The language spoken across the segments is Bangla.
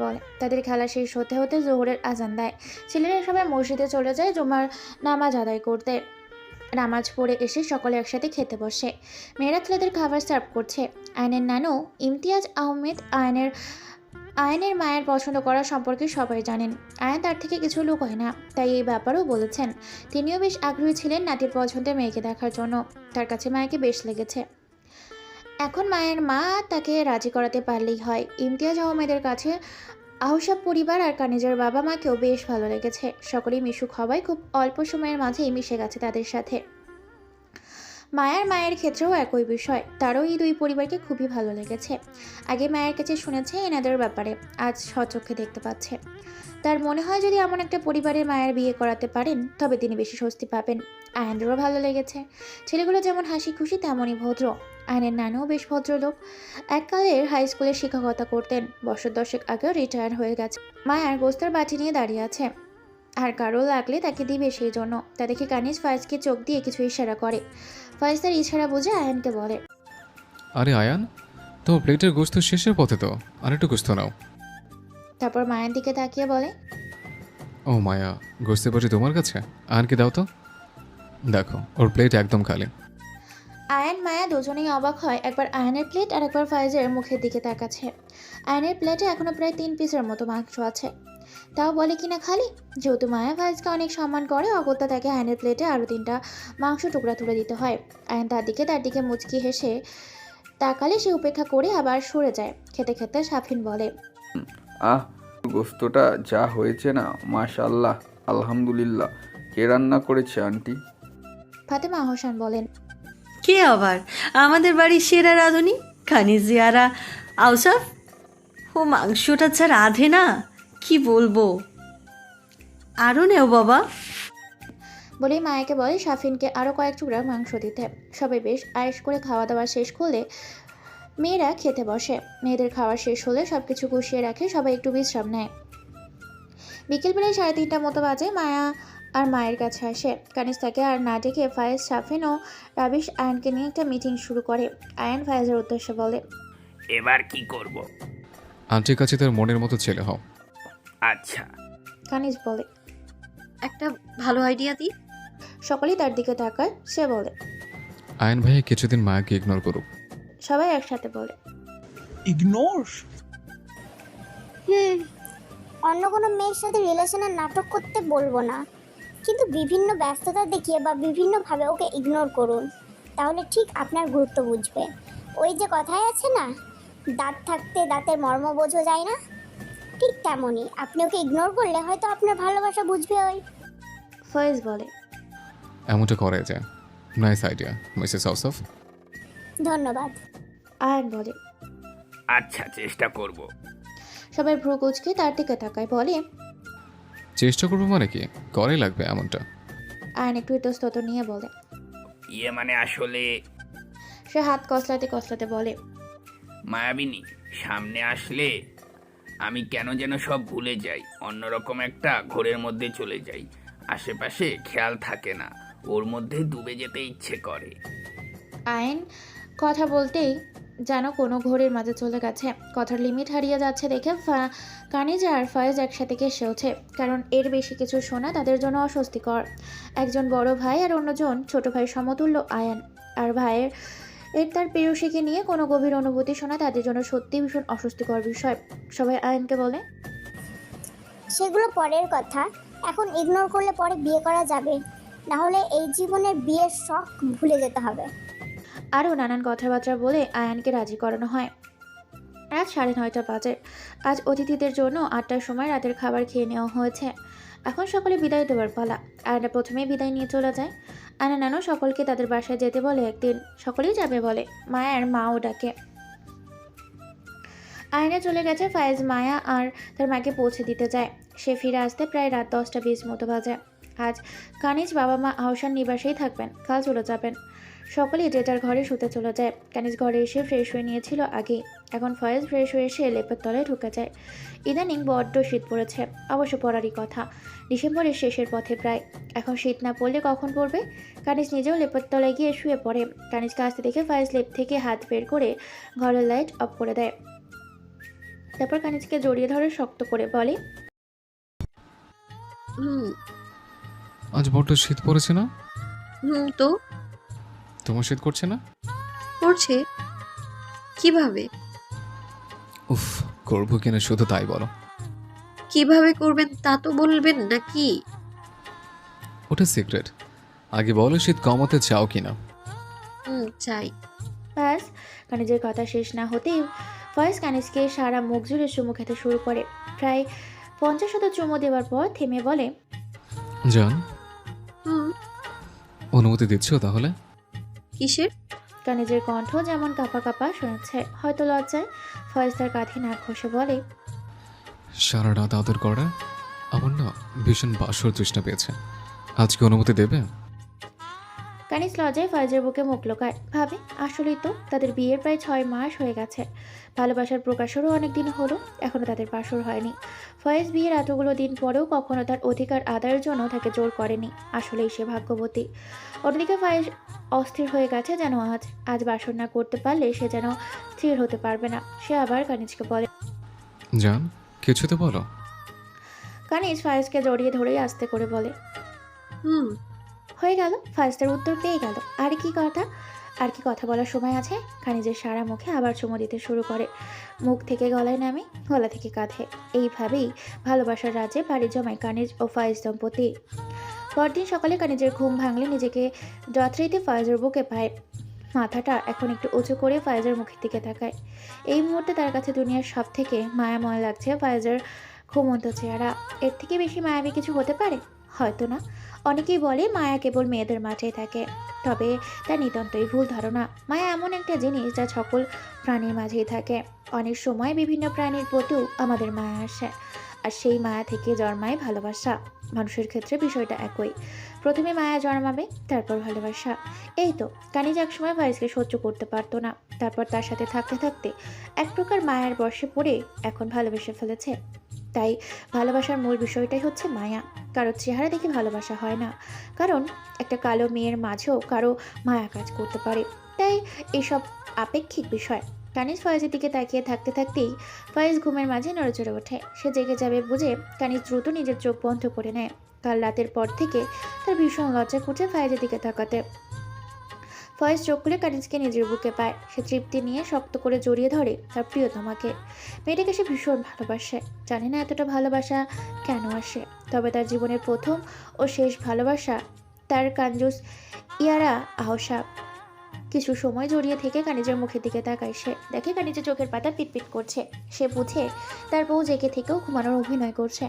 বলে। তাদের খেলা শেষ হতে হতে জোহরের আজান দেয়। ছেলেরা সবাই মসজিদে চলে যায় জুমার নামাজ আদায় করতে। নামাজ পড়ে এসে সকলে একসাথে খেতে বসে। মেয়েরা ছেলেদের খাবার সার্ভ করছে। আয়নের নানু ইমতিয়াজ আহমেদ আয়নের মায়ের পছন্দ করা সম্পর্কে সবাই জানেন। আয়ন তার থেকে কিছু লুকোয় না, তাই এই ব্যাপারেও বলেছেন। তিনিও বেশ আগ্রহী ছিলেন নাতির পছন্দের মেয়েকে দেখার জন্য। তার কাছে মায়েকে বেশ লেগেছে। এখন মায়ের মা তাকে রাজি করাতে পারলেই হয়। ইমতিয়াজ আহমেদের কাছে আহসাব পরিবার আর কানিজের বাবা মাকেও বেশ ভালো লেগেছে। সকলেই মিশুক হওয়ায় খুব অল্প সময়ের মাঝেই মিশে গেছে তাদের সাথে। মায়ার মায়ের ক্ষেত্রেও একই বিষয়, তারও এই দুই পরিবারকে খুবই ভালো লেগেছে। আগে মায়ের কাছে শুনেছে এনাদের ব্যাপারে, আজ স্বচক্ষে দেখতে পাচ্ছে। তার মনে হয় যদি এমন একটা পরিবারে মায়ের বিয়ে করাতে পারেন তবে তিনি বেশি স্বস্তি পাবেন। আয়নেরও ভালো লেগেছে। ছেলেগুলো যেমন হাসি খুশি তেমনই ভদ্র। আয়নের নানুও বেশ ভদ্রলোক। এককালের হাই স্কুলে শিক্ষকতা করতেন, বছর দশেক আগেও রিটায়ার হয়ে গেছে। মায়ার গোস্তের বাটি নিয়ে দাঁড়িয়ে আছে, আর কারো লাগলে তাকে দিবে সেই জন্য। তা দেখে কানিজ ফায়েজকে চোখ দিয়ে কিছু ইশারা করে। ফায়েজ তার ইশারা বুঝে আয়ানকে বলে, আরে আয়ান, তোমার প্লেটের গোস্ত শেষের পথে তো, আরেকটু গোস্ত নাও। তারপর মায়ের দিকে তাকিয়ে বলে, ও মায়া, গোস্তের বাটি তোমার কাছে? আয়ানকে দাও তো। দেখো, ওর প্লেট একদম খালি। আয়ান মায়া দুজনেই অবাক হয়। একবার আয়ানের প্লেট আর একবার ফায়েজের মুখের দিকে তাকাচ্ছে। আয়ানের প্লেটে এখনো প্রায় 3 পিসের মতো মাংস আছে, তাও বলে কিনা খালি। যেহেতু মায়া ফায়েজকে অনেক সম্মান করে, অগত্যা তাকে আয়নের প্লেটে আরও 3টা মাংস টুকরা তুলে দিতে হয়। আয়ন তার দিকে মুচকি হেসে তাকালে সে উপেক্ষা করে আবার সরে যায়। খেতে খেতে সাফিন বলে, আহ, গোস্তটা যা হয়েছে না, মাশাআল্লাহ, আলহামদুলিল্লাহ। কে রান্না করেছে আন্টি? ফাতেমা আহসান বলেন, কে আবার? আমাদের বাড়ির সেরা রাঁধুনি খানিজিয়ারা আউসাফ। ও মাংসটা যা রাঁধে না, কি বলবো। আরও নেও বাবা। বলেই মায়াকে বলে সাফিনকে আরও কয়েক টুকরা মাংস দিতে। সবাই বেশ আয়েশ করে খাওয়া দাওয়া শেষ করলে মেয়েরা খেতে বসে। মেয়েদের খাওয়া শেষ হলে সবকিছু গুছিয়ে রাখে, সবাই একটু বিশ্রাম নেয়। বিকেলবেলায় 3:30টার মতো বাজে মায়া আর মায়ের কাছে আসে। কানিজ তাকে আর না ডেকে ফায়েজ, সাফিন ও রাবিশ আয়নকে নিয়ে একটা মিটিং শুরু করে। আয়ন ফায়েজের উদ্দেশ্যে বলে, এবার কি করব? আন্টির কাছে তার মনের মতো ছেলে হও। আচ্ছা, কানিজ বলে, একটা ভালো আইডিয়া দিই। সকলেই তার দিকে তাকায়। সে বলে, আয়ন ভাইয়া কিছুদিন মায়াকে ইগনোর করুক। সবাই একসাথে বলে, ইগনোর? অন্য কোনো মেয়ের সাথে রিলেশনের নাটক করতে বলবো না, কিন্তু বিভিন্ন ব্যস্ততা দেখিয়ে বা বিভিন্নভাবে ওকে ইগনোর করুন, তাহলে ঠিক আপনার গুরুত্ব বুঝবে। ওই যে কথায় আছে না, দাঁত থাকতে দাঁতের মর্ম বোঝা যায় না, ঠিক তেমনই আপনি ওকে ইগনোর করলে হয়তো আপনার ভালোবাসা বুঝবে ওই। ফায়েজ বলে, এমনটা করা যায়। Nice idea Mrs Ausaf. ধন্যবাদ। আয়ন বলে। আচ্ছা, চেষ্টা করব। সবাই ভ্রু কুঁচকে তার দিকে তাকায়, বলে, চেষ্টা করবো মানে কি, করাই লাগবে এমনটা। আয়ন একটু ইতস্তত নিয়ে বলে। মানে আসলে সে হাত কসলাতে কসলাতে বলে, মায়াবিনী, সামনে আসলে আমি কেন যেন সব ভুলে যাই, অন্যরকম একটা ঘোরের মধ্যে চলে যাই। আশেপাশে খেয়াল থাকে না, ওর মধ্যে ডুবে যেতে ইচ্ছে করে। আয়ন কথা বলতেই যেন কোনো ঘোরের মাঝে চলে গেছে। কথার লিমিট হারিয়ে যাচ্ছে দেখে কানিজ আর ফায়েজ একসাথে কেসে ওঠে, কারণ এর বেশি কিছু শোনা তাদের জন্য অস্বস্তিকর। একজন বড় ভাই আর অন্যজন ছোট ভাই সমতুল্য আয়ান, আর ভাইয়ের তার প্রেয়সীকে নিয়ে কোনো গভীর অনুভূতি শোনা তাদের জন্য সত্যি ভীষণ অস্বস্তিকর বিষয়। সবাই আয়ানকে বলে, সেগুলো পরের কথা, এখন ইগনোর করলে পরে বিয়ে করা যাবে, না হলে এই জীবনের বিয়ের শখ ভুলে যেতে হবে। আরও নানান কথাবার্তা বলে আয়ানকে রাজি করানো হয়। রাত 9:30 বাজে। আজ অতিথিদের জন্য 8টার সময় রাতের খাবার খেয়ে নেওয়া হয়েছে। এখন সকলে বিদায় দেওয়ার পালা। আয়না প্রথমেই বিদায় নিয়ে চলে যায়। আয়না নানু সকলকে তাদের বাসায় যেতে বলে একদিন। সকলেই যাবে বলে, মায়ার মাও ডাকে। আয়না চলে গেছে। ফায়েজ মায়া আর তার মাকে পৌঁছে দিতে যায়। সে ফিরে আসতে প্রায় রাত 10টা 20 মতো বাজে। আজ কানিজ বাবা মা আহসান নিবাসেই থাকবেন, কাল চলে যাবেন। সকলেই যে যার ঘরে শুতে চলে যায়। কানিজ ঘরে এসে ফ্রেশ হয়ে নিয়েছিল আগেই। এখন ফয়েজ ফ্রেশ হয়ে এসে লেপের তলায় ঢুকে যায়। ইদানিং বড্ড শীত পড়েছে, অবশ্য পড়ারই কথা। ডিসেম্বরের শেষের পথে প্রায়। এখন শীত না পড়লে কখন পড়বে? কানিজ নিজেও লেপের তলায় গিয়ে শুয়ে পড়ে। কানিজকে আসতে দেখে ফয়েজ লেপ থেকে হাত বের করে ঘরের লাইট অফ করে দেয়। তারপর কানিজকে জড়িয়ে ধরে শক্ত করে বলে, হুম আজ বড্ড শীত পড়েছে না? হুম তো তোমার শীত করছে না? করছে। কিভাবে? উফ, করবো কিনা শুধু তাই বলো। কিভাবে করবেন তা তো বলবেন নাকি? ওটা সিক্রেট। আগে বলো শীত কমাতে চাও কিনা। চাই। ব্যাস, কানিজের কথা শেষ না হতেই ফয়েজ কানিজকে সারা মুখ জুড়ে চুমু খেতে শুরু করে। প্রায় 50 চুমু দেওয়ার পর থেমে বলে, জান, হুম অনুমতি দিচ্ছ তাহলে? কিসের? কানিজের কণ্ঠ যেমন কাঁপা কাঁপা শোনাচ্ছে, হয়তো লজ্জায়। ফয়েজ তার কাঁধে নাক ঘষে বলে, সারা রাত আদর করা আমার না ভীষণ বাসর তৃষ্ণা পেয়েছে। আজকে অনুমতি দেবে? কানিজ লজ্জায় ফয়েজের বুকে মুখ লোকায়। ভাবে, আসলেই তো তাদের বিয়ের প্রায় 6 মাস হয়ে গেছে। ভালোবাসার প্রকাশেরও অনেক দিন হলো, এখনো তাদের বাসর হয়নি। ফয়েজ বিয়ের এতগুলো দিন পরেও কখনো তার অধিকার আদায়ের জন্য তাকে জোর করেনি। আসলেই সে ভাগ্যবতী। অন্যদিকে ফয়েজ অস্থির হয়ে গেছে যেন আজ আজ বাসর না করতে পারলে সে যেন স্থির হতে পারবে না। সে আবার কানিজকে বলে, জান, কিছু তো বলো। কানিজ ফয়েজকে জড়িয়ে ধরেই আস্তে করে বলে, হুম হয়ে গেল। ফার্স্ট তার উত্তর পেয়ে গেল। আর কি কথা বলার সময় আছে? কানিজের সারা মুখে আবার চুমু দিতে শুরু করে। মুখ থেকে গলায় নামে, গলা থেকে কাঁধে। এইভাবেই ভালোবাসার রাজ্যে পাড়ি জমায় কানিজ ও ফায়েজ দম্পতি। পরদিন সকালে কানিজের ঘুম ভাঙলে নিজেকে যথারীতি ফায়েজের বুকে পায়। মাথাটা এখন একটু উঁচু করে ফায়েজের মুখের দিকে তাকায়। এই মুহূর্তে তার কাছে দুনিয়ার সব থেকে মায়াময় লাগছে ফায়েজের ঘুমন্ত চেহারা। এর থেকে বেশি মায়াবী কিছু হতে পারে? হয়তো না। অনেকেই বলে মায়া কেবল মেয়েদের মাঝেই থাকে, তবে তা নিতান্তই ভুল ধারণা। মায়া এমন একটা জিনিস যা সকল প্রাণীর মাঝেই থাকে। অনেক সময় বিভিন্ন প্রাণীর প্রতিও আমাদের মায়া আসে, আর সেই মায়া থেকে জন্মায় ভালোবাসা। মানুষের ক্ষেত্রে বিষয়টা একই। প্রথমে মায়া জন্মাবে, তারপর ভালোবাসা। এই তো, কানিজ এক সময় ফায়েজকে সহ্য করতে পারতো না, তারপর তার সাথে থাকতে থাকতে এক প্রকার মায়ের বশে পড়ে এখন ভালোবেসে ফেলেছে। তাই ভালোবাসার মূল বিষয়টাই হচ্ছে মায়া। কারো চেহারা দেখে ভালোবাসা হয় না, কারণ একটা কালো মেয়ের মাঝেও কারো মায়া কাজ করতে পারে। তাই এসব আপেক্ষিক বিষয়। কানিজ ফয়েজের দিকে তাকিয়ে থাকতে থাকতেই ফয়েজ ঘুমের মাঝে নড়েচড়ে ওঠে। সে জেগে যাবে বুঝে কানিজ দ্রুত নিজের চোখ বন্ধ করে নেয়। কাল রাতের পর থেকে তার ভীষণ লজ্জা করছে ফয়েজের দিকে তাকাতে। ফয়েজ চোখ খুলে কানিজকে নিজের বুকে পায়। সে তৃপ্তি নিয়ে শক্ত করে জড়িয়ে ধরে তার প্রিয়তমাকে। মেয়েটাকে সে ভীষণ ভালোবাসে। জানে না এতটা ভালোবাসা কেন আসে, তবে তার জীবনের প্রথম ও শেষ ভালোবাসা তার কাঞ্জুস ইয়ারা আহসা। কিছু সময় জড়িয়ে থেকে কানিজের মুখের দিকে তাকায়। সে দেখে কানিজের চোখের পাতা পিটপিট করছে। সে বুঝে তার বউ জেগে থেকেও ঘুমানোর অভিনয় করছে।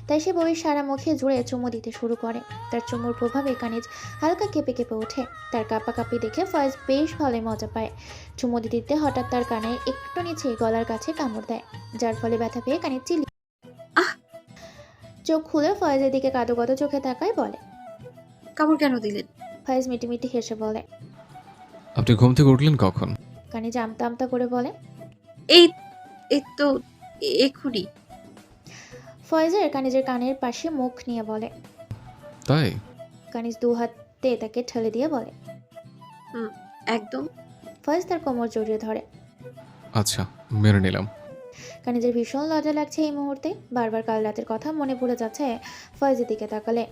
তাই সে বউয়ের সারা মুখে জুড়ে চুমু দিতে শুরু করে। তার চুমুর প্রভাবে কানিজ হালকা কেঁপে কেঁপে ওঠে। তার কাঁপাকাঁপি দেখে ফয়েজ বেশ ভালোই মজা পায়। চুমু দিতে দিতে হঠাৎ তার কানে একটু নিচে গলার কাছে কামড় দেয়, যার ফলে ব্যথা পেয়ে কানিজ চিল্লি আহ! চোখ খুলে ফয়েজের দিকে কাঁদো কাঁদো চোখে তাকায়। বলে, কামড় কেন দিলেন? ফয়েজ মিটিমিটি হেসে বলে। আপনি ঘুম থেকে উঠলেন কখন? কানিজ আমতা আমতা করে বলে। এই এই তো এক্ষুনি। ফয়েজের কানিজের কানের পাশে মুখ নিয়ে বলে। তাই? কানিজ দু হাতে তাকে ঠেলে দিয়ে বলে। একদম। ফয়েজ তার কোমর জড়িয়ে ধরে। আচ্ছা, মেনে নিলাম। কানিজের ভীষণ লজ্জা লাগছে এই মুহূর্তে। বারবার কাল রাতের কথা মনে পড়ে যাচ্ছে ফয়েজের দিকে তাকালে।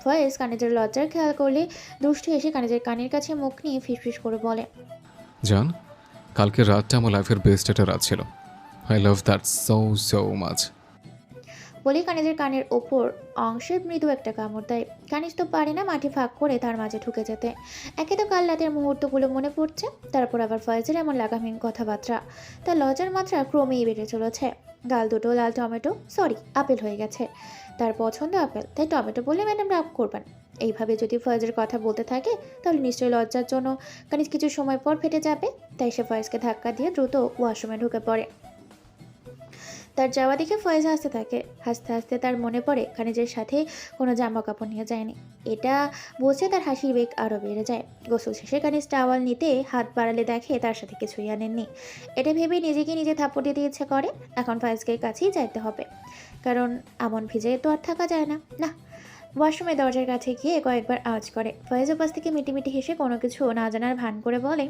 ফয়েজ কানিজের লজ্জার খেয়াল করলে দুষ্টু এসে কানিজের কানের কাছে মুখ নিয়ে ফিসফিস করে বলে, জান, কালকে রাতটা আমার লাইফের বেস্ট একটা রাত ছিল। I love that so much. বলে কানিজের কানের ওপর অংশের মৃদু একটা কামড় দেয়। কানিজ তো পারে না মাটি ফাঁক করে তার মাঝে ঢুকে যেতে। একে তো কাল রাতের মুহূর্তগুলো মনে পড়ছে, তারপর আবার ফয়েজের এমন লাগামহীন কথাবার্তা। তার লজ্জার মাত্রা ক্রমেই বেড়ে চলেছে। গাল দুটো লাল টমেটো, সরি আপেল হয়ে গেছে। তার পছন্দ আপেল, তাই টমেটো বলে ম্যাডাম রাগ করবেন। এইভাবে যদি ফয়েজের কথা বলতে থাকে তাহলে নিশ্চয়ই লজ্জার জন্য কানিজ কিছু সময় পর ফেটে যাবে। তাই সে ফয়েজকে ধাক্কা দিয়ে দ্রুত ওয়াশরুমে ঢুকে পড়ে। তার যাওয়া দেখে ফয়েজ হাসতে থাকে। হাসতে হাসতে তার মনে পড়ে খানিজের সাথে কোনো জামা কাপড় নিয়ে যায়নি। এটা বুঝে তার হাসির বেগ আরও বেড়ে যায়। গোসল শেষে খানিজ টাওয়াল নিতে হাত বাড়ালে দেখে তার সাথে কিছুই আনেননি। এটা ভেবে নিজেকে নিজে থাপ্পড় দিতে ইচ্ছে করে। এখন ফয়েজকে কাছেই যাইতে হবে, কারণ এমন ভিজে তো আর থাকা যায় না। না, ওয়াশরুমে দরজার কাছে গিয়ে কয়েকবার আওয়াজ করে। ফয়েজ উপাস থেকে মিটিমিটি হেসে কোনো কিছু না জানার ভান করে বলে,